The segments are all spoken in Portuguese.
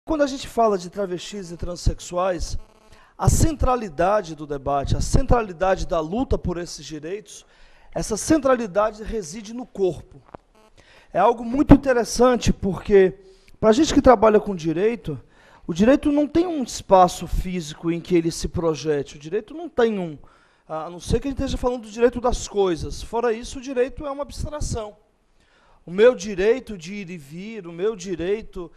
Quando a gente fala de travestis e transexuais, a centralidade do debate, a centralidade da luta por esses direitos, essa centralidade reside no corpo. É algo muito interessante porque, para a gente que trabalha com direito, o direito não tem um espaço físico em que ele se projete, o direito não tem um, a não ser que a gente esteja falando do direito das coisas, fora isso o direito é uma abstração. O meu direito de ir e vir, o meu direito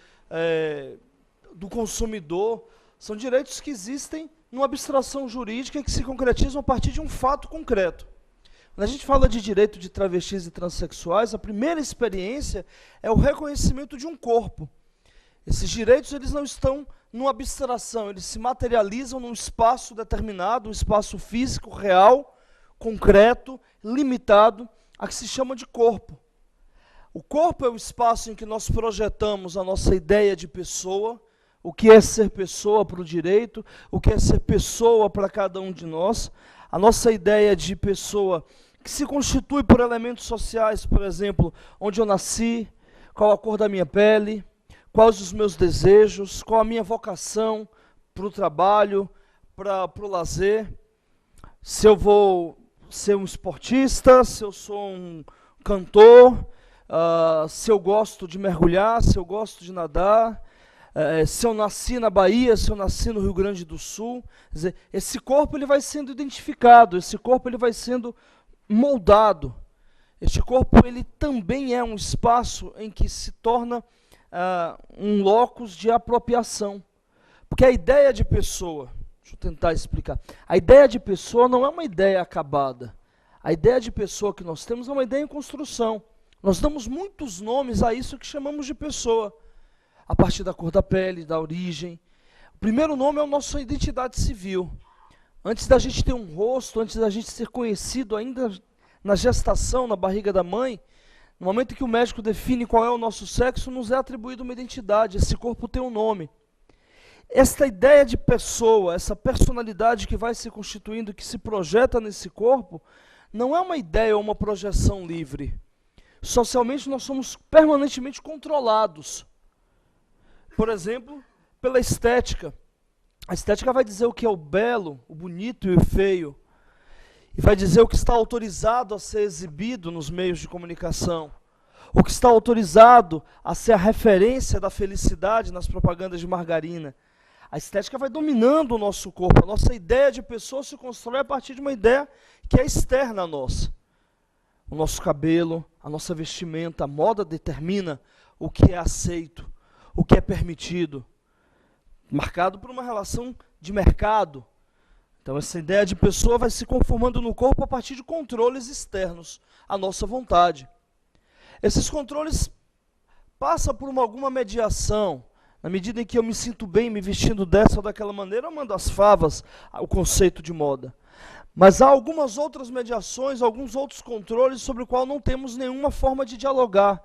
do consumidor, são direitos que existem numa abstração jurídica que se concretizam a partir de um fato concreto. Quando a gente fala de direito de travestis e transexuais, a primeira experiência é o reconhecimento de um corpo. Esses direitos eles não estão numa abstração, eles se materializam num espaço determinado, um espaço físico, real, concreto, limitado, a que se chama de corpo. O corpo é o espaço em que nós projetamos a nossa ideia de pessoa, o que é ser pessoa para o direito, o que é ser pessoa para cada um de nós, a nossa ideia de pessoa que se constitui por elementos sociais, por exemplo, onde eu nasci, qual a cor da minha pele, quais os meus desejos, qual a minha vocação para o trabalho, para o lazer, se eu vou ser um esportista, se eu sou um cantor, se eu gosto de mergulhar, se eu gosto de nadar, se eu nasci na Bahia, se eu nasci no Rio Grande do Sul. Quer dizer, esse corpo ele vai sendo identificado, esse corpo ele vai sendo moldado. Este corpo ele também é um espaço em que se torna um locus de apropriação. Porque a ideia de pessoa, deixa eu tentar explicar, a ideia de pessoa não é uma ideia acabada. A ideia de pessoa que nós temos é uma ideia em construção. Nós damos muitos nomes a isso que chamamos de pessoa, a partir da cor da pele, da origem. O primeiro nome é a nossa identidade civil. Antes da gente ter um rosto, antes da gente ser conhecido ainda na gestação, na barriga da mãe, no momento em que o médico define qual é o nosso sexo, nos é atribuída uma identidade, esse corpo tem um nome. Esta ideia de pessoa, essa personalidade que vai se constituindo, que se projeta nesse corpo, não é uma ideia ou uma projeção livre. Socialmente nós somos permanentemente controlados. Por exemplo, pela estética. A estética vai dizer o que é o belo, o bonito e o feio. E vai dizer o que está autorizado a ser exibido nos meios de comunicação. O que está autorizado a ser a referência da felicidade nas propagandas de margarina. A estética vai dominando o nosso corpo. A nossa ideia de pessoa se constrói a partir de uma ideia que é externa a nós. O nosso cabelo, a nossa vestimenta, a moda determina o que é aceito, o que é permitido. Marcado por uma relação de mercado. Então essa ideia de pessoa vai se conformando no corpo a partir de controles externos, à nossa vontade. Esses controles passam por alguma mediação. Na medida em que eu me sinto bem me vestindo dessa ou daquela maneira, eu mando as favas o conceito de moda. Mas há algumas outras mediações, alguns outros controles sobre o qual não temos nenhuma forma de dialogar.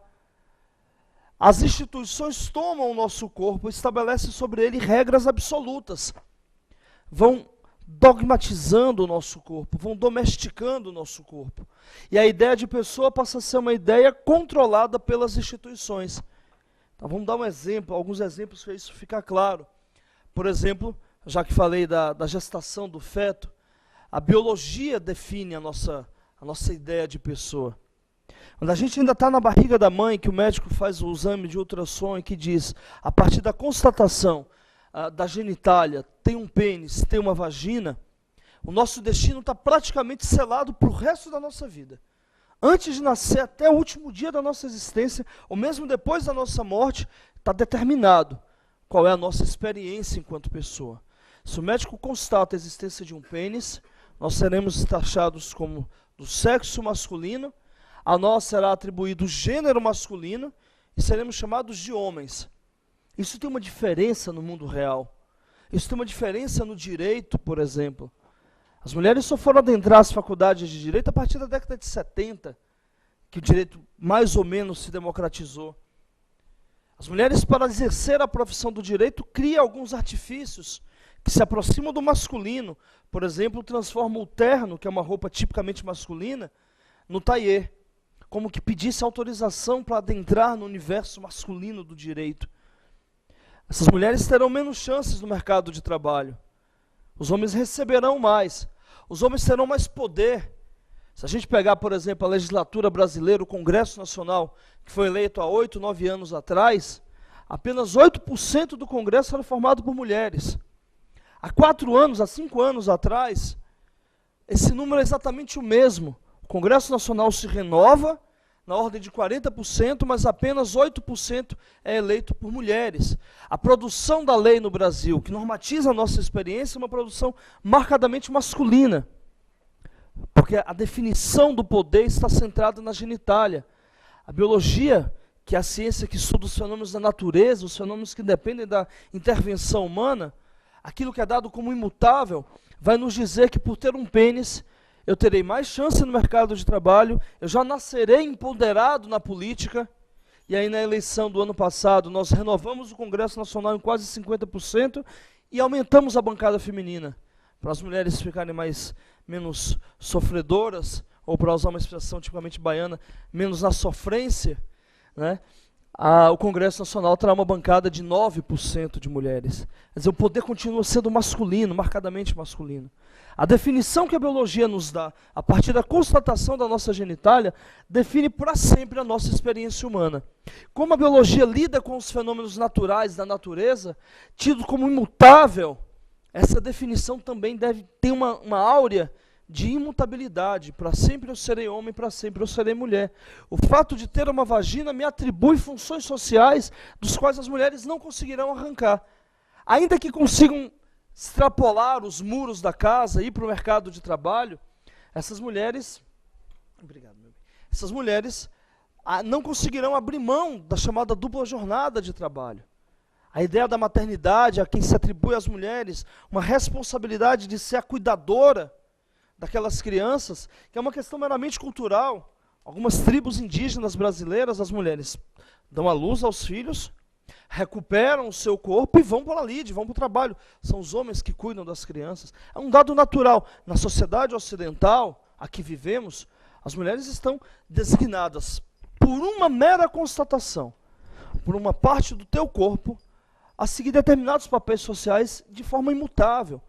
As instituições tomam o nosso corpo e estabelecem sobre ele regras absolutas. Vão dogmatizando o nosso corpo, vão domesticando o nosso corpo. E a ideia de pessoa passa a ser uma ideia controlada pelas instituições. Então vamos dar um exemplo, alguns exemplos para isso ficar claro. Por exemplo, já que falei da gestação do feto, a biologia define a nossa ideia de pessoa. Quando a gente ainda está na barriga da mãe, que o médico faz o exame de ultrassom e que diz, a partir da constatação da genitália, tem um pênis, tem uma vagina, o nosso destino está praticamente selado para o resto da nossa vida. Antes de nascer, até o último dia da nossa existência, ou mesmo depois da nossa morte, está determinado qual é a nossa experiência enquanto pessoa. Se o médico constata a existência de um pênis, nós seremos taxados como do sexo masculino, a nós será atribuído o gênero masculino e seremos chamados de homens. Isso tem uma diferença no mundo real. Isso tem uma diferença no direito, por exemplo. As mulheres só foram adentrar as faculdades de direito a partir da década de 70, que o direito mais ou menos se democratizou. As mulheres, para exercer a profissão do direito, criam alguns artifícios que se aproximam do masculino. Por exemplo, transformam o terno, que é uma roupa tipicamente masculina, no tailleur, como que pedisse autorização para adentrar no universo masculino do direito. Essas mulheres terão menos chances no mercado de trabalho. Os homens receberão mais. Os homens terão mais poder. Se a gente pegar, por exemplo, a legislatura brasileira, o Congresso Nacional, que foi eleito há 8, 9 anos atrás, apenas 8% do Congresso era formado por mulheres. Há 4 anos, há 5 anos atrás, esse número é exatamente o mesmo. O Congresso Nacional se renova na ordem de 40%, mas apenas 8% é eleito por mulheres. A produção da lei no Brasil, que normatiza a nossa experiência, é uma produção marcadamente masculina. Porque a definição do poder está centrada na genitália. A biologia, que é a ciência que estuda os fenômenos da natureza, os fenômenos que dependem da intervenção humana, aquilo que é dado como imutável, vai nos dizer que por ter um pênis, eu terei mais chance no mercado de trabalho, eu já nascerei empoderado na política. E aí na eleição do ano passado, nós renovamos o Congresso Nacional em quase 50% e aumentamos a bancada feminina, para as mulheres ficarem menos sofredoras, ou para usar uma expressão tipicamente baiana, menos na sofrência, né? O Congresso Nacional terá uma bancada de 9% de mulheres. Quer dizer, o poder continua sendo masculino, marcadamente masculino. A definição que a biologia nos dá, a partir da constatação da nossa genitália, define para sempre a nossa experiência humana. Como a biologia lida com os fenômenos naturais da natureza, tido como imutável, essa definição também deve ter uma áurea de imutabilidade. Para sempre eu serei homem, para sempre eu serei mulher. O fato de ter uma vagina me atribui funções sociais dos quais as mulheres não conseguirão arrancar. Ainda que consigam extrapolar os muros da casa, ir para o mercado de trabalho, essas mulheres não conseguirão abrir mão da chamada dupla jornada de trabalho. A ideia da maternidade, a quem se atribui às mulheres, uma responsabilidade de ser a cuidadora daquelas crianças, que é uma questão meramente cultural. Algumas tribos indígenas brasileiras, as mulheres dão à luz aos filhos, recuperam o seu corpo e vão para a lide, vão para o trabalho. São os homens que cuidam das crianças. É um dado natural. Na sociedade ocidental, a que vivemos, as mulheres estão designadas por uma mera constatação, por uma parte do teu corpo, a seguir determinados papéis sociais de forma imutável.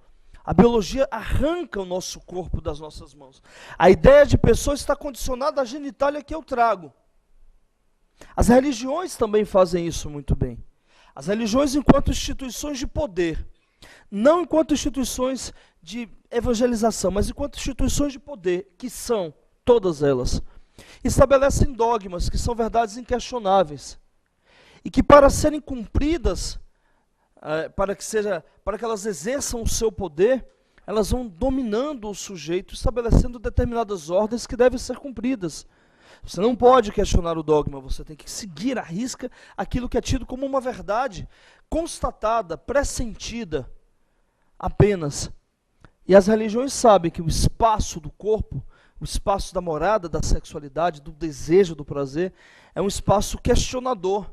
A biologia arranca o nosso corpo das nossas mãos. A ideia de pessoa está condicionada à genitália que eu trago. As religiões também fazem isso muito bem. As religiões enquanto instituições de poder, não enquanto instituições de evangelização, mas enquanto instituições de poder, que são todas elas, estabelecem dogmas que são verdades inquestionáveis e que para serem cumpridas, para que elas exerçam o seu poder, elas vão dominando o sujeito, estabelecendo determinadas ordens que devem ser cumpridas. Você não pode questionar o dogma, você tem que seguir à risca aquilo que é tido como uma verdade constatada, pressentida apenas. E as religiões sabem que o espaço do corpo, o espaço da morada, da sexualidade, do desejo, do prazer, é um espaço questionador,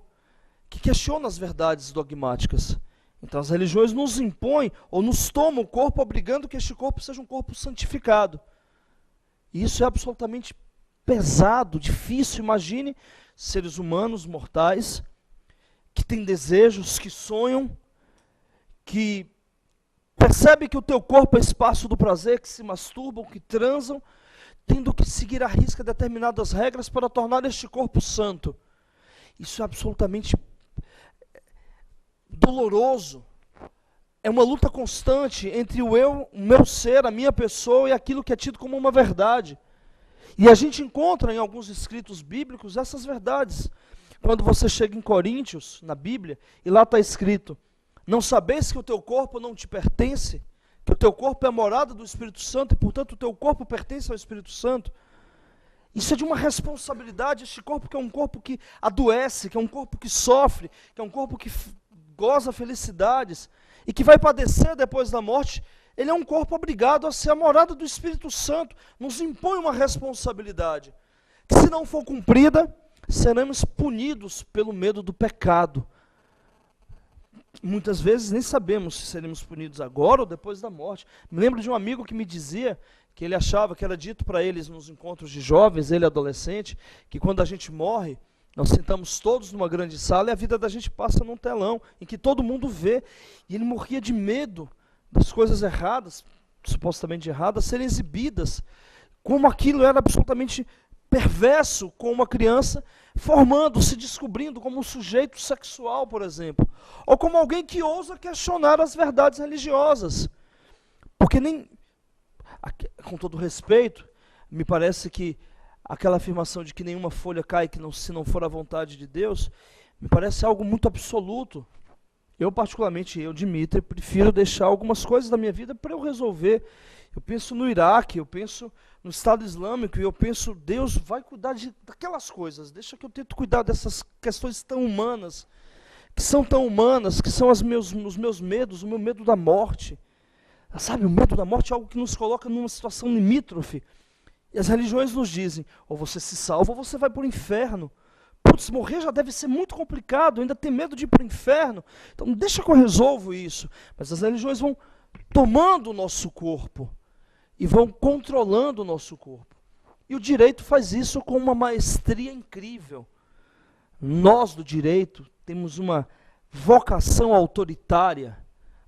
que questiona as verdades dogmáticas. Então as religiões nos impõem ou nos tomam o corpo, obrigando que este corpo seja um corpo santificado. E isso é absolutamente pesado, difícil. Imagine seres humanos, mortais, que têm desejos, que sonham, que percebem que o teu corpo é espaço do prazer, que se masturbam, que transam, tendo que seguir à risca determinadas regras para tornar este corpo santo. Isso é absolutamente doloroso. É uma luta constante entre o eu, o meu ser, a minha pessoa e aquilo que é tido como uma verdade. E a gente encontra em alguns escritos bíblicos essas verdades. Quando você chega em Coríntios, na Bíblia, e lá está escrito: não sabeis que o teu corpo não te pertence, que o teu corpo é a morada do Espírito Santo e, portanto, o teu corpo pertence ao Espírito Santo. Isso é de uma responsabilidade, este corpo que é um corpo que adoece, que é um corpo que sofre, que é um corpo que goza felicidades e que vai padecer depois da morte. Ele é um corpo obrigado a ser a morada do Espírito Santo. Nos impõe uma responsabilidade que, se não for cumprida, seremos punidos pelo medo do pecado. Muitas vezes nem sabemos se seremos punidos agora ou depois da morte. Me lembro de um amigo que me dizia que ele achava que era dito para eles nos encontros de jovens, ele adolescente, que quando a gente morre, Nós sentamos todos numa grande sala e a vida da gente passa num telão, em que todo mundo vê. E ele morria de medo das coisas erradas, supostamente erradas, serem exibidas. Como aquilo era absolutamente perverso com uma criança formando, se descobrindo como um sujeito sexual, por exemplo. Ou como alguém que ousa questionar as verdades religiosas. Porque nem, com todo respeito, me parece que aquela afirmação de que nenhuma folha cai que não, se não for a vontade de Deus, me parece algo muito absoluto. Eu, particularmente, Dimitri, prefiro deixar algumas coisas da minha vida para eu resolver. Eu penso no Iraque, eu penso no Estado Islâmico, e eu penso, Deus vai cuidar daquelas coisas. Deixa que eu tento cuidar dessas questões tão humanas, que são os meus medos, o meu medo da morte. Sabe, o medo da morte é algo que nos coloca numa situação limítrofe. E as religiões nos dizem, ou você se salva ou você vai para o inferno. Putz, morrer já deve ser muito complicado, ainda ter medo de ir para o inferno. Então deixa que eu resolvo isso. Mas as religiões vão tomando o nosso corpo e vão controlando o nosso corpo. E o direito faz isso com uma maestria incrível. Nós do direito temos uma vocação autoritária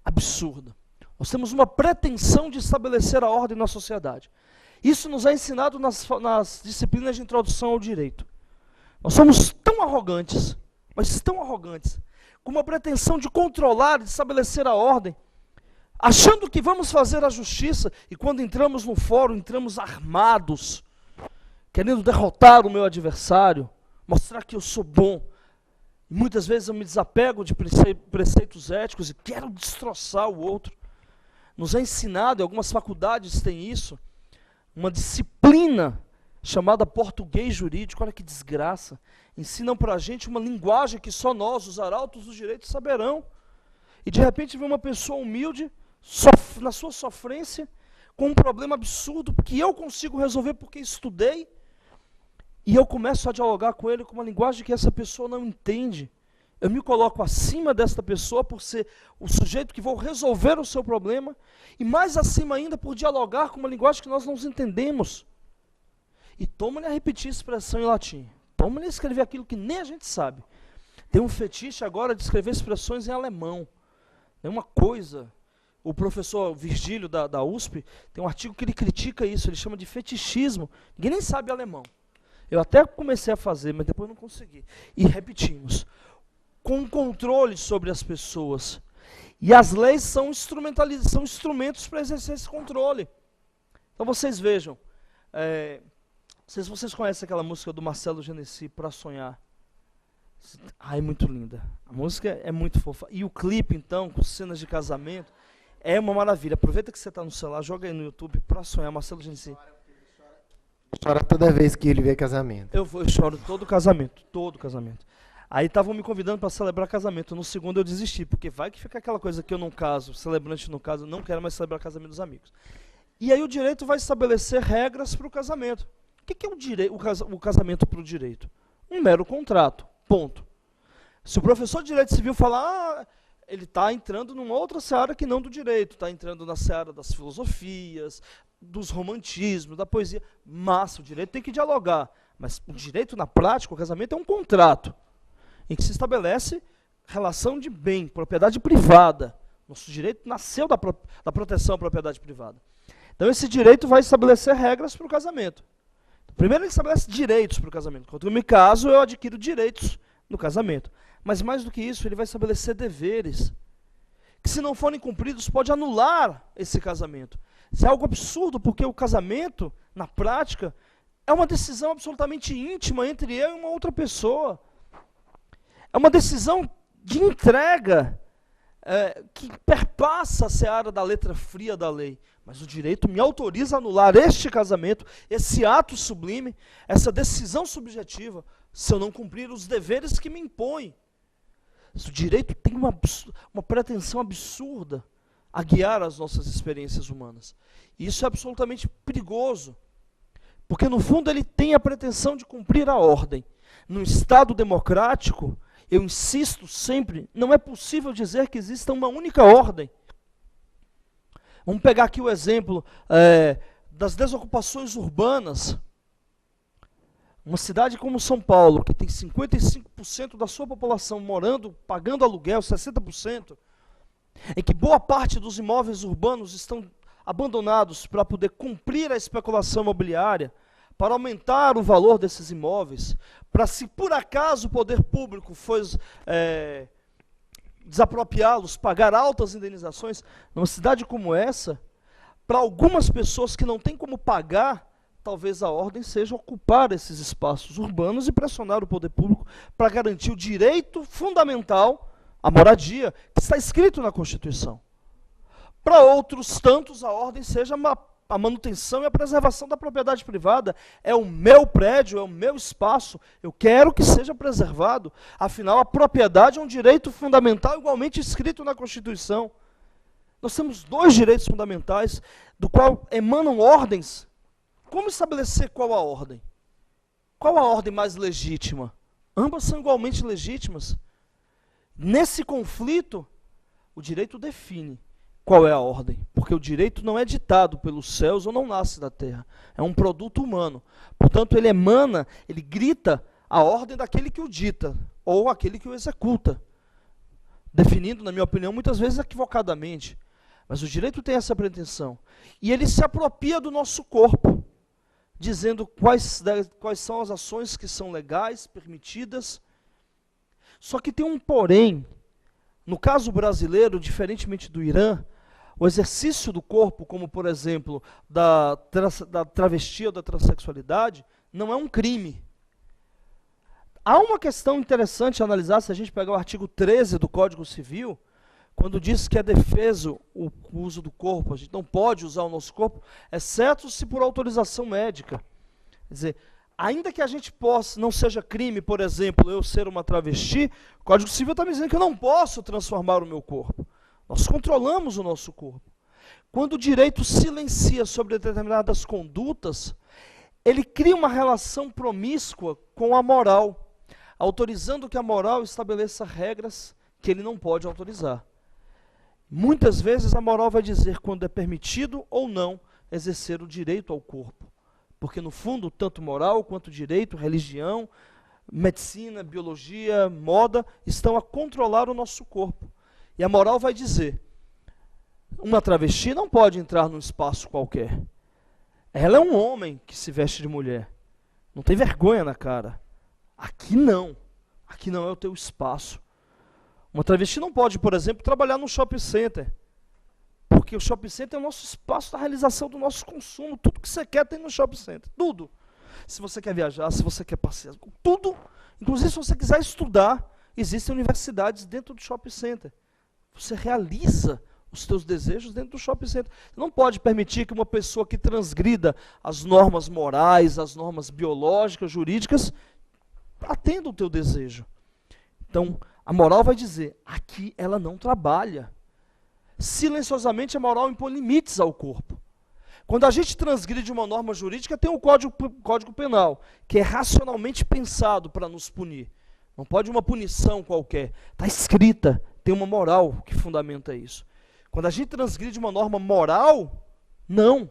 absurda. Nós temos uma pretensão de estabelecer a ordem na sociedade. Isso nos é ensinado nas disciplinas de introdução ao direito. Nós somos tão arrogantes, mas tão arrogantes, com uma pretensão de controlar, de estabelecer a ordem, achando que vamos fazer a justiça, e quando entramos no fórum, entramos armados, querendo derrotar o meu adversário, mostrar que eu sou bom. E muitas vezes eu me desapego de preceitos éticos e quero destroçar o outro. Nos é ensinado, e algumas faculdades têm isso, uma disciplina chamada português jurídico. Olha que desgraça. Ensinam para a gente uma linguagem que só nós, os arautos dos direitos, saberão. E de repente vem uma pessoa humilde, na sua sofrência, com um problema absurdo, que eu consigo resolver porque estudei, e eu começo a dialogar com ele com uma linguagem que essa pessoa não entende. Eu me coloco acima desta pessoa por ser o sujeito que vou resolver o seu problema, e mais acima ainda por dialogar com uma linguagem que nós não entendemos. E toma-lhe a repetir a expressão em latim. Toma-lhe a escrever aquilo que nem a gente sabe. Tem um fetiche agora de escrever expressões em alemão. É uma coisa. O professor Virgílio da USP tem um artigo que ele critica isso, ele chama de fetichismo. Ninguém nem sabe alemão. Eu até comecei a fazer, mas depois não consegui. E repetimos. Com controle sobre as pessoas. E as leis são instrumentos para exercer esse controle. Então vocês vejam, não sei se vocês conhecem aquela música do Marcelo Genesi, Pra Sonhar. Ai, muito linda. A música é muito fofa. E o clipe, então, com cenas de casamento, é uma maravilha. Aproveita que você está no celular, joga aí no YouTube, Pra Sonhar, Marcelo Genesi. Chora toda vez que ele vê casamento. Eu choro todo casamento, todo casamento. Aí estavam me convidando para celebrar casamento. No segundo eu desisti, porque vai que fica aquela coisa que eu não caso, celebrante não caso, não quero mais celebrar casamento dos amigos. E aí o direito vai estabelecer regras para o casamento. O que é o casamento para o direito? Um mero contrato, ponto. Se o professor de direito civil falar, ele está entrando numa outra seara que não do direito, está entrando na seara das filosofias, dos romantismos, da poesia. Mas o direito tem que dialogar. Mas o direito, na prática, o casamento é um contrato, em que se estabelece relação de bem, propriedade privada. Nosso direito nasceu da proteção à propriedade privada. Então esse direito vai estabelecer regras para o casamento. Primeiro ele estabelece direitos para o casamento. Quando eu me caso, eu adquiro direitos no casamento. Mas mais do que isso, ele vai estabelecer deveres, que se não forem cumpridos, pode anular esse casamento. Isso é algo absurdo, porque o casamento, na prática, é uma decisão absolutamente íntima entre eu e uma outra pessoa. É uma decisão de entrega que perpassa a seara da letra fria da lei. Mas o direito me autoriza a anular este casamento, esse ato sublime, essa decisão subjetiva, se eu não cumprir os deveres que me impõem. O direito tem uma pretensão absurda a guiar as nossas experiências humanas. E isso é absolutamente perigoso, porque no fundo ele tem a pretensão de cumprir a ordem. Num Estado democrático, eu insisto sempre, não é possível dizer que exista uma única ordem. Vamos pegar aqui o exemplo das desocupações urbanas. Uma cidade como São Paulo, que tem 55% da sua população morando, pagando aluguel, 60%, em que boa parte dos imóveis urbanos estão abandonados para poder cumprir a especulação imobiliária, para aumentar o valor desses imóveis, para, se por acaso o poder público for desapropriá-los, pagar altas indenizações, numa cidade como essa, para algumas pessoas que não têm como pagar, talvez a ordem seja ocupar esses espaços urbanos e pressionar o poder público para garantir o direito fundamental à moradia, que está escrito na Constituição. Para outros tantos, a ordem seja a manutenção e a preservação da propriedade privada. É o meu prédio, é o meu espaço, eu quero que seja preservado. Afinal, a propriedade é um direito fundamental igualmente escrito na Constituição. Nós temos dois direitos fundamentais, do qual emanam ordens. Como estabelecer qual a ordem? Qual a ordem mais legítima? Ambas são igualmente legítimas. Nesse conflito, o direito define qual é a ordem, porque o direito não é ditado pelos céus ou não nasce da terra, é um produto humano. Portanto, ele emana, ele grita a ordem daquele que o dita, ou aquele que o executa, definindo, na minha opinião, muitas vezes equivocadamente. Mas o direito tem essa pretensão. E ele se apropria do nosso corpo, dizendo quais são as ações que são legais, permitidas. Só que tem um porém. No caso brasileiro, diferentemente do Irã, o exercício do corpo, como por exemplo, da travesti ou da transexualidade, não é um crime. Há uma questão interessante a analisar, se a gente pegar o artigo 13 do Código Civil, quando diz que é defeso o uso do corpo, a gente não pode usar o nosso corpo, exceto se por autorização médica. Quer dizer, ainda que a gente possa, não seja crime, por exemplo, eu ser uma travesti, o Código Civil está me dizendo que eu não posso transformar o meu corpo. Nós controlamos o nosso corpo. Quando o direito silencia sobre determinadas condutas, ele cria uma relação promíscua com a moral, autorizando que a moral estabeleça regras que ele não pode autorizar. Muitas vezes a moral vai dizer quando é permitido ou não exercer o direito ao corpo. Porque no fundo, tanto moral quanto direito, religião, medicina, biologia, moda, estão a controlar o nosso corpo. E a moral vai dizer, uma travesti não pode entrar num espaço qualquer. Ela é um homem que se veste de mulher. Não tem vergonha na cara. Aqui não é o teu espaço. Uma travesti não pode, por exemplo, trabalhar num shopping center. Porque o shopping center é o nosso espaço da realização do nosso consumo. Tudo que você quer tem no shopping center. Tudo. Se você quer viajar, se você quer passear, tudo. Inclusive, se você quiser estudar, existem universidades dentro do shopping center. Você realiza os teus desejos dentro do shopping center. Você não pode permitir que uma pessoa que transgrida as normas morais, as normas biológicas, jurídicas, atenda o teu desejo. Então, a moral vai dizer, aqui ela não trabalha. Silenciosamente a moral impõe limites ao corpo. Quando a gente transgride uma norma jurídica, tem o Código Penal, que é racionalmente pensado para nos punir. Não pode uma punição qualquer. Está escrita, tem uma moral que fundamenta isso. Quando a gente transgride uma norma moral, não.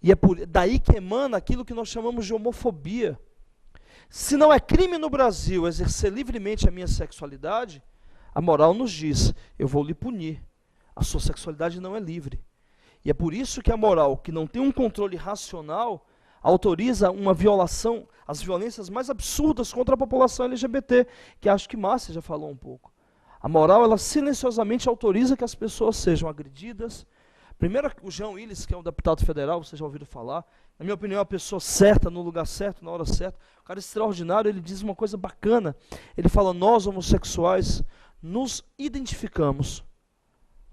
E é daí que emana aquilo que nós chamamos de homofobia. Se não é crime no Brasil exercer livremente a minha sexualidade, a moral nos diz, eu vou lhe punir. A sua sexualidade não é livre. E é por isso que a moral, que não tem um controle racional, autoriza uma violação, as violências mais absurdas contra a população LGBT, que acho que Márcia já falou um pouco. A moral, ela silenciosamente autoriza que as pessoas sejam agredidas. Primeiro, o Jean Willis, que é um deputado federal, vocês já ouviram falar, na minha opinião, é a pessoa certa, no lugar certo, na hora certa. O cara extraordinário, ele diz uma coisa bacana. Ele fala, nós homossexuais nos identificamos,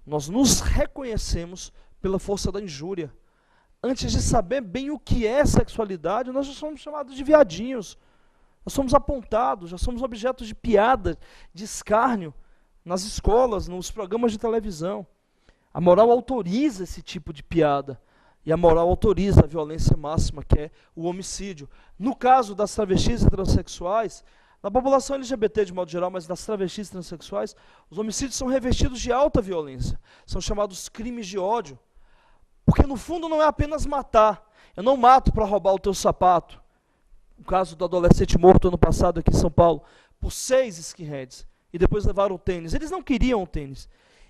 nós nos reconhecemos pela força da injúria. Antes de saber bem o que é sexualidade, nós já somos chamados de viadinhos. Nós somos apontados, já somos objetos de piada, de escárnio, nas escolas, nos programas de televisão. A moral autoriza esse tipo de piada. E a moral autoriza a violência máxima, que é o homicídio. No caso das travestis e transexuais, na população LGBT de modo geral, mas das travestis e transexuais, os homicídios são revestidos de alta violência. São chamados crimes de ódio. Porque no fundo não é apenas matar. Eu não mato para roubar o teu sapato. O caso do adolescente morto ano passado aqui em São Paulo, por 6 skinheads, e depois levaram o tênis. Eles não queriam o tênis.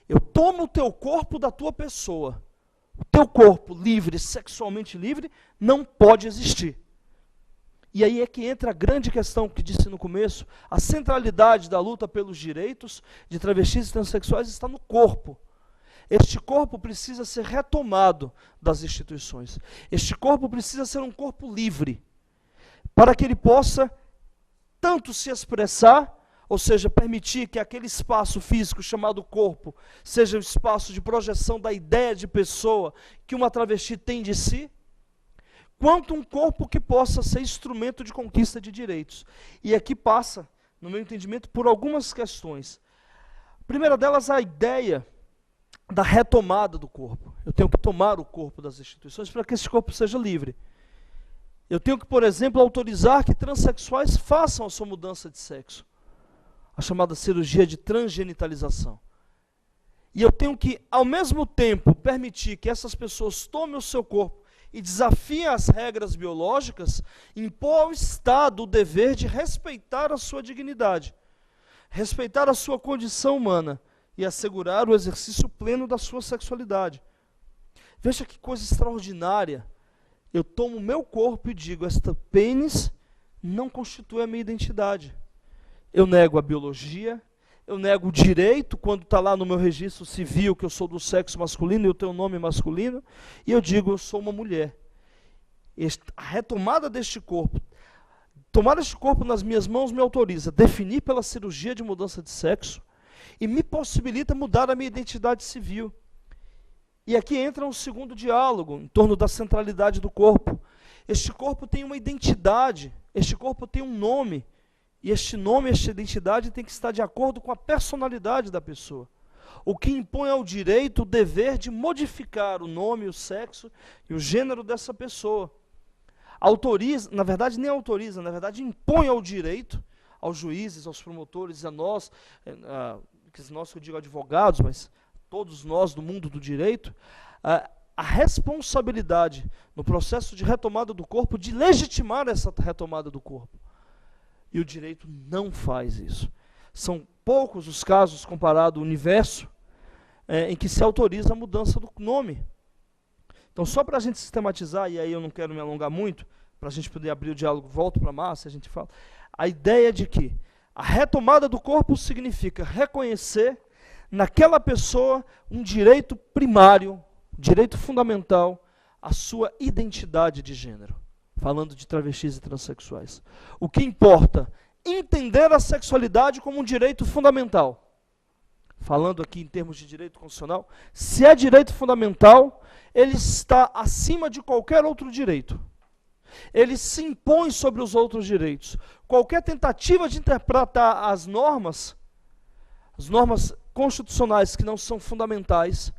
Eu tomo o teu corpo da tua pessoa. O teu corpo livre, sexualmente livre, não pode existir. E aí é que entra a grande questão que disse no começo, a centralidade da luta pelos direitos de travestis e transexuais está no corpo. Este corpo precisa ser retomado das instituições. Este corpo precisa ser um corpo livre, para que ele possa tanto se expressar, ou seja, permitir que aquele espaço físico chamado corpo seja o espaço de projeção da ideia de pessoa que uma travesti tem de si, quanto um corpo que possa ser instrumento de conquista de direitos. E aqui passa, no meu entendimento, por algumas questões. A primeira delas, a ideia da retomada do corpo. Eu tenho que tomar o corpo das instituições para que esse corpo seja livre. Eu tenho que, por exemplo, autorizar que transexuais façam a sua mudança de sexo, a chamada cirurgia de transgenitalização. E eu tenho que, ao mesmo tempo, permitir que essas pessoas tomem o seu corpo e desafiem as regras biológicas, impor ao Estado o dever de respeitar a sua dignidade, respeitar a sua condição humana e assegurar o exercício pleno da sua sexualidade. Veja que coisa extraordinária. Eu tomo o meu corpo e digo, esta pênis não constitui a minha identidade. Eu nego a biologia, eu nego o direito, quando está lá no meu registro civil, que eu sou do sexo masculino e eu tenho um nome masculino, e eu digo, eu sou uma mulher. A retomada deste corpo, tomar este corpo nas minhas mãos me autoriza a definir pela cirurgia de mudança de sexo e me possibilita mudar a minha identidade civil. E aqui entra um segundo diálogo em torno da centralidade do corpo. Este corpo tem uma identidade, este corpo tem um nome, e este nome, esta identidade tem que estar de acordo com a personalidade da pessoa. O que impõe ao direito o dever de modificar o nome, o sexo e o gênero dessa pessoa. Autoriza, na verdade nem autoriza, na verdade impõe ao direito, aos juízes, aos promotores, a nós, que nós que eu digo advogados, mas todos nós do mundo do direito, a responsabilidade no processo de retomada do corpo, de legitimar essa retomada do corpo. E o direito não faz isso. São poucos os casos, comparado ao universo, em que se autoriza a mudança do nome. Então, só para a gente sistematizar, e aí eu não quero me alongar muito, para a gente poder abrir o diálogo, volto para a massa, a gente fala, a ideia de que a retomada do corpo significa reconhecer naquela pessoa um direito primário, direito fundamental, a sua identidade de gênero. Falando de travestis e transexuais. O que importa? Entender a sexualidade como um direito fundamental. Falando aqui em termos de direito constitucional, se é direito fundamental, ele está acima de qualquer outro direito. Ele se impõe sobre os outros direitos. Qualquer tentativa de interpretar as normas constitucionais que não são fundamentais,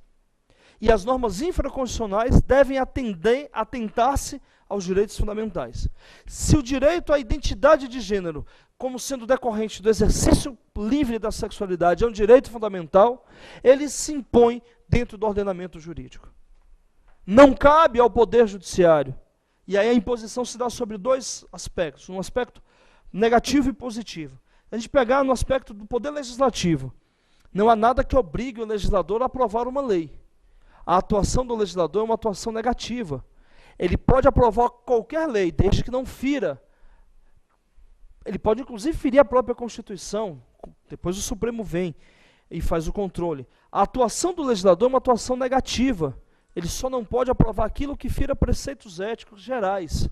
e as normas infraconstitucionais devem atentar-se aos direitos fundamentais. Se o direito à identidade de gênero, como sendo decorrente do exercício livre da sexualidade, é um direito fundamental, ele se impõe dentro do ordenamento jurídico. Não cabe ao Poder Judiciário. E aí a imposição se dá sobre dois aspectos, um aspecto negativo e positivo. A gente pegar no aspecto do Poder Legislativo, não há nada que obrigue o legislador a aprovar uma lei. A atuação do legislador é uma atuação negativa. Ele pode aprovar qualquer lei, desde que não fira. Ele pode, inclusive, ferir a própria Constituição. Depois o Supremo vem e faz o controle. A atuação do legislador é uma atuação negativa. Ele só não pode aprovar aquilo que fira preceitos éticos gerais.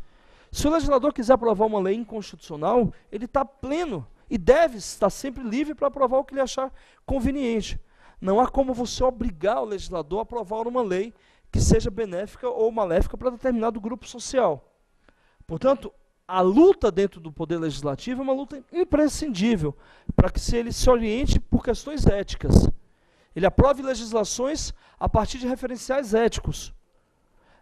Se o legislador quiser aprovar uma lei inconstitucional, ele está pleno e deve estar sempre livre para aprovar o que ele achar conveniente. Não há como você obrigar o legislador a aprovar uma lei que seja benéfica ou maléfica para determinado grupo social. Portanto, a luta dentro do Poder Legislativo é uma luta imprescindível para que ele se oriente por questões éticas. Ele aprove legislações a partir de referenciais éticos.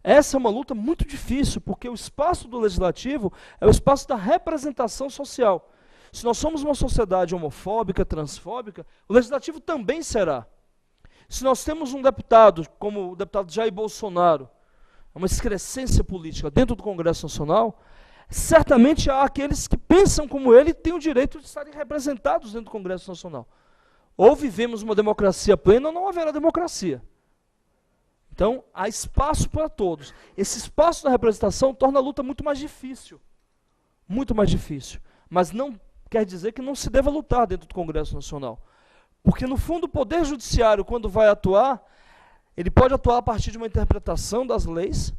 Essa é uma luta muito difícil, porque o espaço do Legislativo é o espaço da representação social. Se nós somos uma sociedade homofóbica, transfóbica, o Legislativo também será. Se nós temos um deputado, como o deputado Jair Bolsonaro, uma excrescência política dentro do Congresso Nacional, certamente há aqueles que pensam como ele e têm o direito de estarem representados dentro do Congresso Nacional. Ou vivemos uma democracia plena ou não haverá democracia. Então, há espaço para todos. Esse espaço da representação torna a luta muito mais difícil. Muito mais difícil. Mas não quer dizer que não se deva lutar dentro do Congresso Nacional. Porque, no fundo, o Poder Judiciário, quando vai atuar, ele pode atuar a partir de uma interpretação das leis,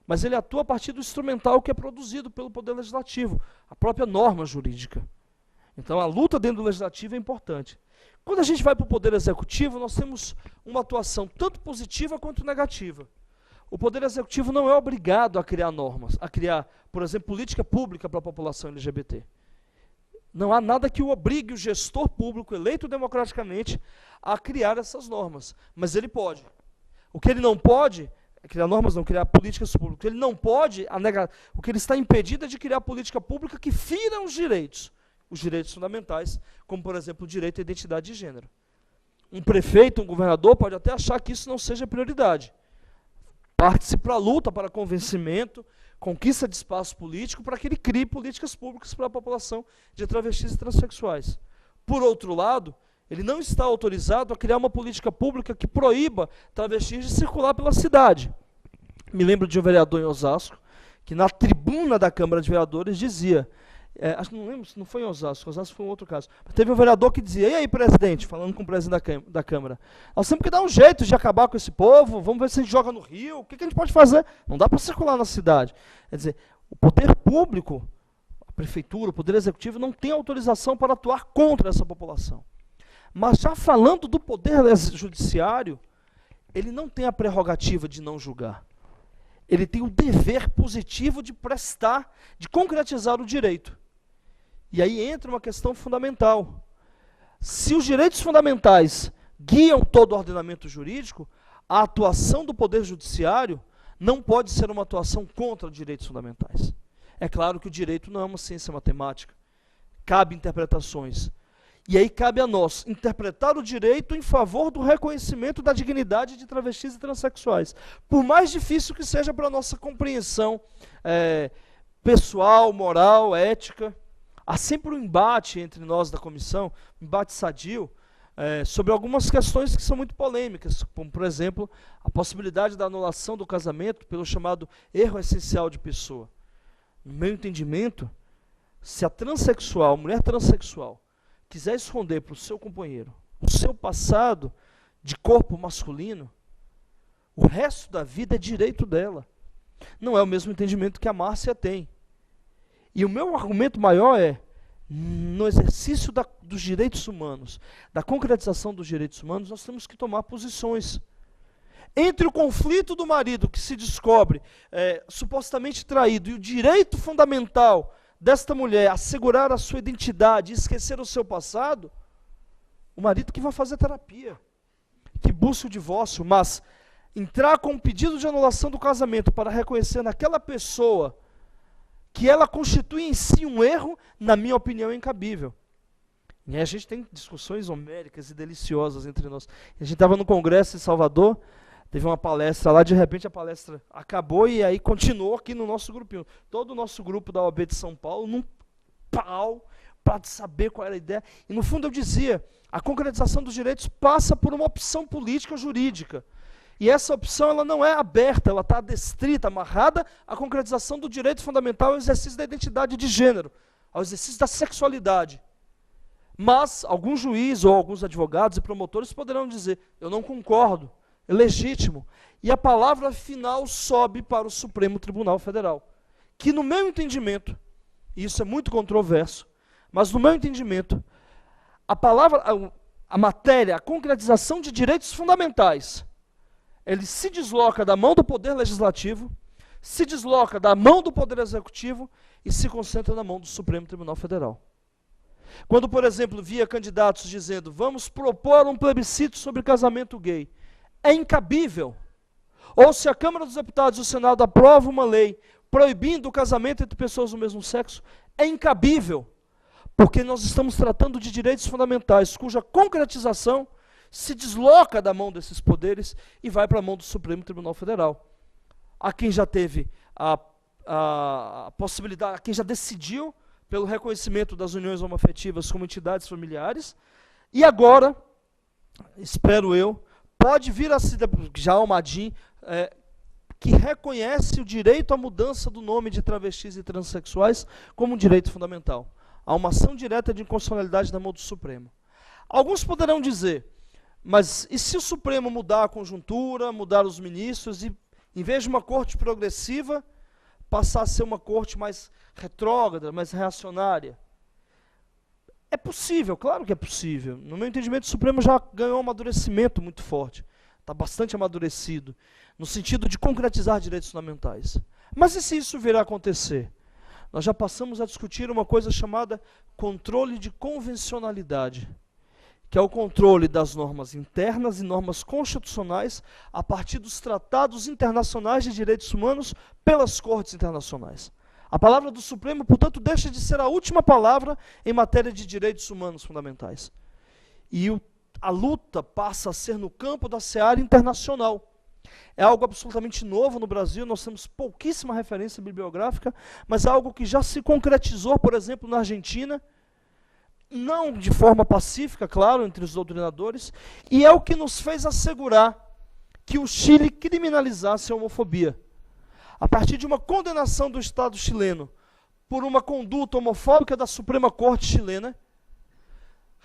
mas ele atua a partir do instrumental que é produzido pelo Poder Legislativo, a própria norma jurídica. Então, a luta dentro do Legislativo é importante. Quando a gente vai para o Poder Executivo, nós temos uma atuação tanto positiva quanto negativa. O Poder Executivo não é obrigado a criar normas, a criar, por exemplo, política pública para a população LGBT. Não há nada que o obrigue o gestor público, eleito democraticamente, a criar essas normas. Mas ele pode. O que ele não pode é criar normas, não criar políticas públicas. O que ele não pode, o que ele está impedido é de criar política pública que fira os direitos fundamentais, como, por exemplo, o direito à identidade de gênero. Um prefeito, um governador, pode até achar que isso não seja prioridade. Parte-se para a luta, para convencimento, conquista de espaço político, para que ele crie políticas públicas para a população de travestis e transexuais. Por outro lado, ele não está autorizado a criar uma política pública que proíba travestis de circular pela cidade. Me lembro de um vereador em Osasco, que na tribuna da Câmara de Vereadores dizia, não lembro se não foi em Osasco foi um outro caso, mas teve um vereador que dizia, e aí, presidente, falando com o presidente da Câmara, nós temos que dar um jeito de acabar com esse povo, vamos ver se a gente joga no rio, o que a gente pode fazer? Não dá para circular na cidade. Quer dizer, o poder público, a prefeitura, o poder executivo, não tem autorização para atuar contra essa população. Mas já falando do poder judiciário, ele não tem a prerrogativa de não julgar. Ele tem o dever positivo de prestar, de concretizar o direito. E aí entra uma questão fundamental. Se os direitos fundamentais guiam todo o ordenamento jurídico, a atuação do Poder Judiciário não pode ser uma atuação contra os direitos fundamentais. É claro que o direito não é uma ciência matemática. Cabe interpretações. E aí cabe a nós interpretar o direito em favor do reconhecimento da dignidade de travestis e transexuais. Por mais difícil que seja para a nossa compreensão pessoal, moral, ética, há sempre um embate entre nós da comissão, um embate sadio, sobre algumas questões que são muito polêmicas, como, por exemplo, a possibilidade da anulação do casamento pelo chamado erro essencial de pessoa. No meu entendimento, se a mulher transexual, quiser esconder para o seu companheiro o seu passado de corpo masculino, o resto da vida é direito dela. Não é o mesmo entendimento que a Márcia tem. E o meu argumento maior é, no exercício dos direitos humanos, da concretização dos direitos humanos, nós temos que tomar posições. Entre o conflito do marido que se descobre supostamente traído e o direito fundamental desta mulher assegurar a sua identidade e esquecer o seu passado, o marido que vai fazer terapia, que busca o divórcio, mas entrar com um pedido de anulação do casamento para reconhecer naquela pessoa que ela constitui em si um erro, na minha opinião, é incabível. E aí a gente tem discussões homéricas e deliciosas entre nós. A gente estava no congresso em Salvador, teve uma palestra lá, de repente a palestra acabou e aí continuou aqui no nosso grupinho. Todo o nosso grupo da OAB de São Paulo, num pau, para saber qual era a ideia. E no fundo eu dizia, a concretização dos direitos passa por uma opção política jurídica. E essa opção ela não é aberta, ela está adestrita, amarrada à concretização do direito fundamental ao exercício da identidade de gênero, ao exercício da sexualidade. Mas alguns juízes ou alguns advogados e promotores poderão dizer, eu não concordo, é legítimo. E a palavra final sobe para o Supremo Tribunal Federal, que no meu entendimento, e isso é muito controverso, mas no meu entendimento, a matéria, a concretização de direitos fundamentais, ele se desloca da mão do Poder Legislativo, se desloca da mão do Poder Executivo e se concentra na mão do Supremo Tribunal Federal. Quando, por exemplo, via candidatos dizendo, vamos propor um plebiscito sobre casamento gay, é incabível. Ou se a Câmara dos Deputados e o Senado aprovam uma lei proibindo o casamento entre pessoas do mesmo sexo, é incabível. Porque nós estamos tratando de direitos fundamentais, cuja concretização se desloca da mão desses poderes e vai para a mão do Supremo Tribunal Federal. Há quem já teve a possibilidade, quem já decidiu pelo reconhecimento das uniões homoafetivas como entidades familiares, e agora, espero eu, pode vir a se, já o Madim, que reconhece o direito à mudança do nome de travestis e transexuais como um direito fundamental. Há uma ação direta de inconstitucionalidade na mão do Supremo. Alguns poderão dizer, mas e se o Supremo mudar a conjuntura, mudar os ministros, e em vez de uma corte progressiva, passar a ser uma corte mais retrógrada, mais reacionária? É possível, claro que é possível. No meu entendimento, o Supremo já ganhou um amadurecimento muito forte. Está bastante amadurecido, no sentido de concretizar direitos fundamentais. Mas e se isso vier a acontecer? Nós já passamos a discutir uma coisa chamada controle de convencionalidade, que é o controle das normas internas e normas constitucionais a partir dos tratados internacionais de direitos humanos pelas cortes internacionais. A palavra do Supremo, portanto, deixa de ser a última palavra em matéria de direitos humanos fundamentais. E a luta passa a ser no campo da seara internacional. É algo absolutamente novo no Brasil, nós temos pouquíssima referência bibliográfica, mas é algo que já se concretizou, por exemplo, na Argentina, não de forma pacífica, claro, entre os doutrinadores, e é o que nos fez assegurar que o Chile criminalizasse a homofobia. A partir de uma condenação do Estado chileno por uma conduta homofóbica da Suprema Corte chilena,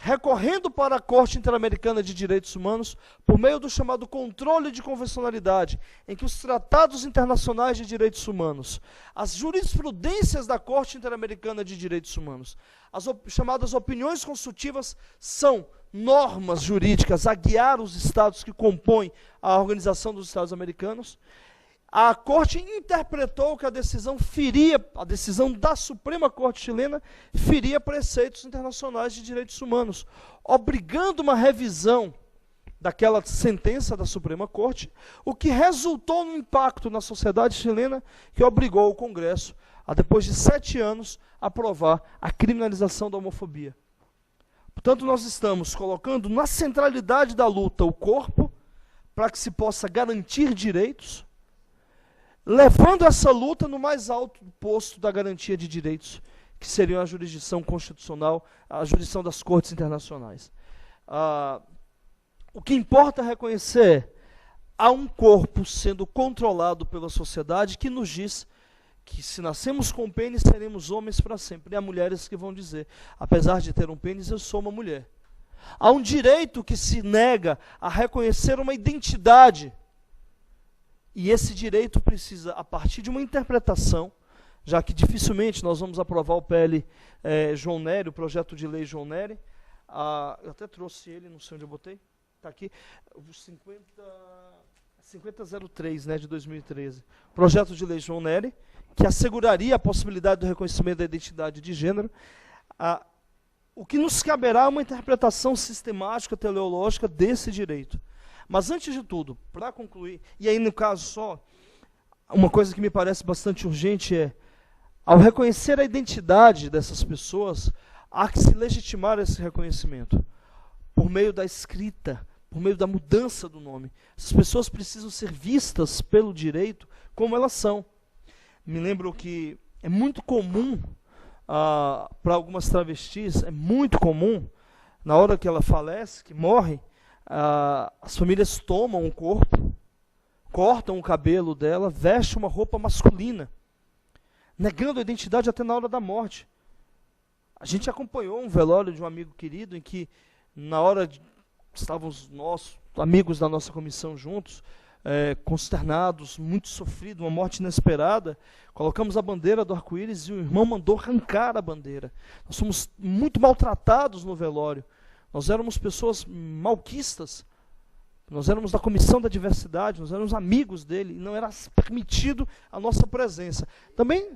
recorrendo para a Corte Interamericana de Direitos Humanos, por meio do chamado controle de convencionalidade, em que os tratados internacionais de direitos humanos, as jurisprudências da Corte Interamericana de Direitos Humanos, as chamadas opiniões consultivas, são normas jurídicas a guiar os estados que compõem a Organização dos Estados Americanos. A Corte interpretou que a decisão da Suprema Corte chilena feria preceitos internacionais de direitos humanos, obrigando uma revisão daquela sentença da Suprema Corte, o que resultou num impacto na sociedade chilena que obrigou o Congresso a, depois de 7 anos, aprovar a criminalização da homofobia. Portanto, nós estamos colocando na centralidade da luta o corpo, para que se possa garantir direitos, levando essa luta no mais alto posto da garantia de direitos, que seriam a jurisdição constitucional, a jurisdição das cortes internacionais. O que importa reconhecer, há um corpo sendo controlado pela sociedade que nos diz que se nascemos com pênis, seremos homens para sempre. E há mulheres que vão dizer, apesar de ter um pênis, eu sou uma mulher. Há um direito que se nega a reconhecer uma identidade. E esse direito precisa, a partir de uma interpretação, já que dificilmente nós vamos aprovar o PL João Nery, o projeto de lei João Nery. Eu até trouxe ele, não sei onde eu botei. Está aqui, o 5003, né, de 2013. Projeto de lei João Nery, que asseguraria a possibilidade do reconhecimento da identidade de gênero. O que nos caberá é uma interpretação sistemática, teleológica desse direito. Mas, antes de tudo, para concluir, e aí, no caso só, uma coisa que me parece bastante urgente é, ao reconhecer a identidade dessas pessoas, há que se legitimar esse reconhecimento, por meio da escrita, por meio da mudança do nome. Essas pessoas precisam ser vistas pelo direito como elas são. Me lembro que é muito comum, para algumas travestis, é muito comum, na hora que ela falece, que morre, as famílias tomam o corpo, cortam o cabelo dela, vestem uma roupa masculina, negando a identidade até na hora da morte. A gente acompanhou um velório de um amigo querido, em que, na hora estavam os nossos amigos da nossa comissão juntos, consternados, muito sofridos, uma morte inesperada. Colocamos a bandeira do arco-íris e o irmão mandou arrancar a bandeira. Nós fomos muito maltratados no velório. Nós éramos pessoas malquistas, nós éramos da comissão da diversidade, nós éramos amigos dele, e não era permitido a nossa presença. Também,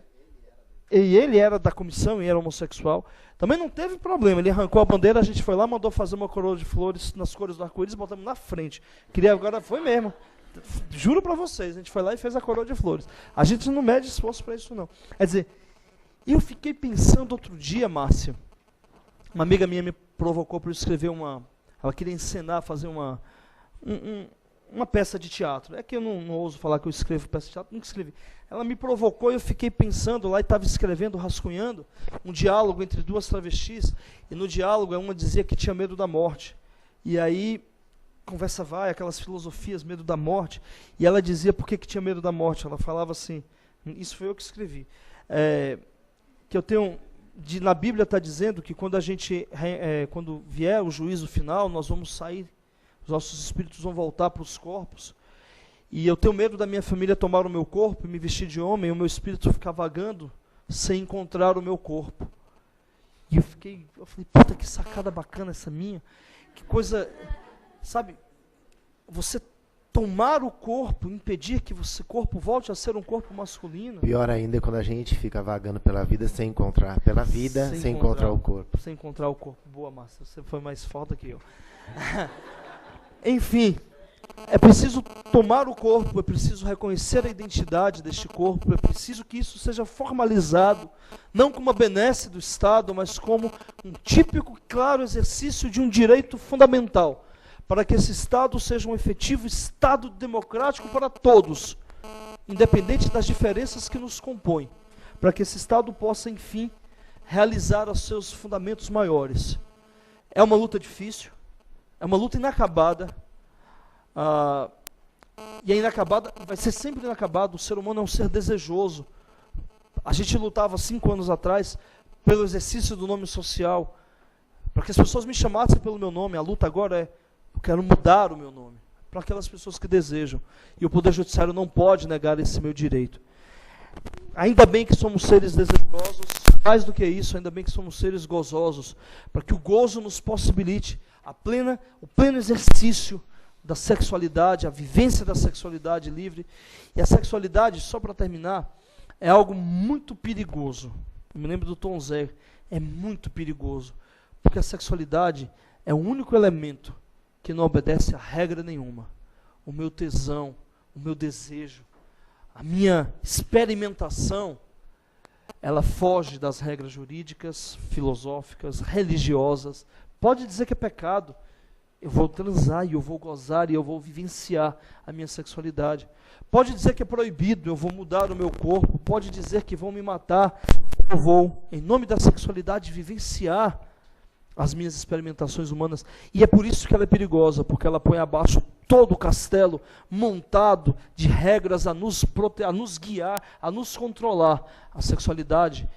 e ele era da comissão e era homossexual, também não teve problema, ele arrancou a bandeira, a gente foi lá, mandou fazer uma coroa de flores nas cores do arco-íris e botamos na frente. Agora foi mesmo, juro para vocês, a gente foi lá e fez a coroa de flores. A gente não mede esforço para isso não. Quer dizer, eu fiquei pensando outro dia, Márcia, uma amiga minha me provocou para escrever ela queria encenar, fazer um uma peça de teatro. É que eu não ouso falar que eu escrevo peça de teatro, nunca escrevi. Ela me provocou e eu fiquei pensando lá e estava escrevendo, rascunhando, um diálogo entre duas travestis, e no diálogo uma dizia que tinha medo da morte. E aí, conversa vai, aquelas filosofias, medo da morte, e ela dizia por que tinha medo da morte. Ela falava assim, isso foi eu que escrevi, que eu tenho... na Bíblia está dizendo que quando quando vier o juízo final, nós vamos sair, os nossos espíritos vão voltar para os corpos, e eu tenho medo da minha família tomar o meu corpo e me vestir de homem, e o meu espírito ficar vagando sem encontrar o meu corpo. E eu falei, puta, que sacada bacana essa minha, que coisa, sabe, você tomar o corpo, impedir que o corpo volte a ser um corpo masculino. Pior ainda é quando a gente fica vagando pela vida sem encontrar, sem encontrar o corpo. Sem encontrar o corpo. Boa, Márcia, você foi mais foda que eu. Enfim, é preciso tomar o corpo, é preciso reconhecer a identidade deste corpo, é preciso que isso seja formalizado, não como uma benesse do Estado, mas como um típico, claro exercício de um direito fundamental, para que esse Estado seja um efetivo Estado democrático para todos, independente das diferenças que nos compõem, para que esse Estado possa, enfim, realizar os seus fundamentos maiores. É uma luta difícil, é uma luta inacabada, e é inacabada, vai ser sempre inacabado. O ser humano é um ser desejoso. A gente lutava 5 anos atrás pelo exercício do nome social, para que as pessoas me chamassem pelo meu nome. A luta agora é: eu quero mudar o meu nome, para aquelas pessoas que desejam. E o Poder Judiciário não pode negar esse meu direito. Ainda bem que somos seres desejosos, mais do que isso, ainda bem que somos seres gozosos, para que o gozo nos possibilite o pleno exercício da sexualidade, a vivência da sexualidade livre. E a sexualidade, só para terminar, é algo muito perigoso. Eu me lembro do Tom Zé, é muito perigoso, porque a sexualidade é o único elemento que não obedece a regra nenhuma. O meu tesão, o meu desejo, a minha experimentação, ela foge das regras jurídicas, filosóficas, religiosas. Pode dizer que é pecado. Eu vou transar e eu vou gozar e eu vou vivenciar a minha sexualidade. Pode dizer que é proibido, eu vou mudar o meu corpo. Pode dizer que vão me matar, eu vou, em nome da sexualidade, vivenciar as minhas experimentações humanas. E é por isso que ela é perigosa, porque ela põe abaixo todo o castelo montado de regras a nos guiar, a nos controlar. A sexualidade,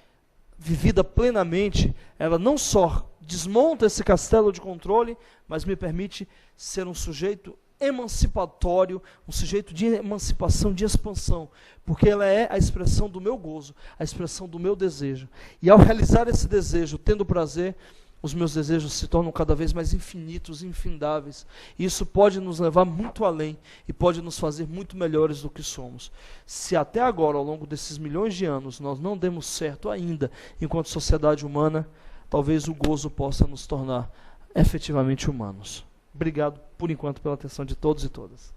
vivida plenamente, ela não só desmonta esse castelo de controle, mas me permite ser um sujeito emancipatório, um sujeito de emancipação, de expansão, porque ela é a expressão do meu gozo, a expressão do meu desejo. E ao realizar esse desejo, tendo prazer, os meus desejos se tornam cada vez mais infinitos, infindáveis. E isso pode nos levar muito além e pode nos fazer muito melhores do que somos. Se até agora, ao longo desses milhões de anos, nós não demos certo ainda, enquanto sociedade humana, talvez o gozo possa nos tornar efetivamente humanos. Obrigado, por enquanto, pela atenção de todos e todas.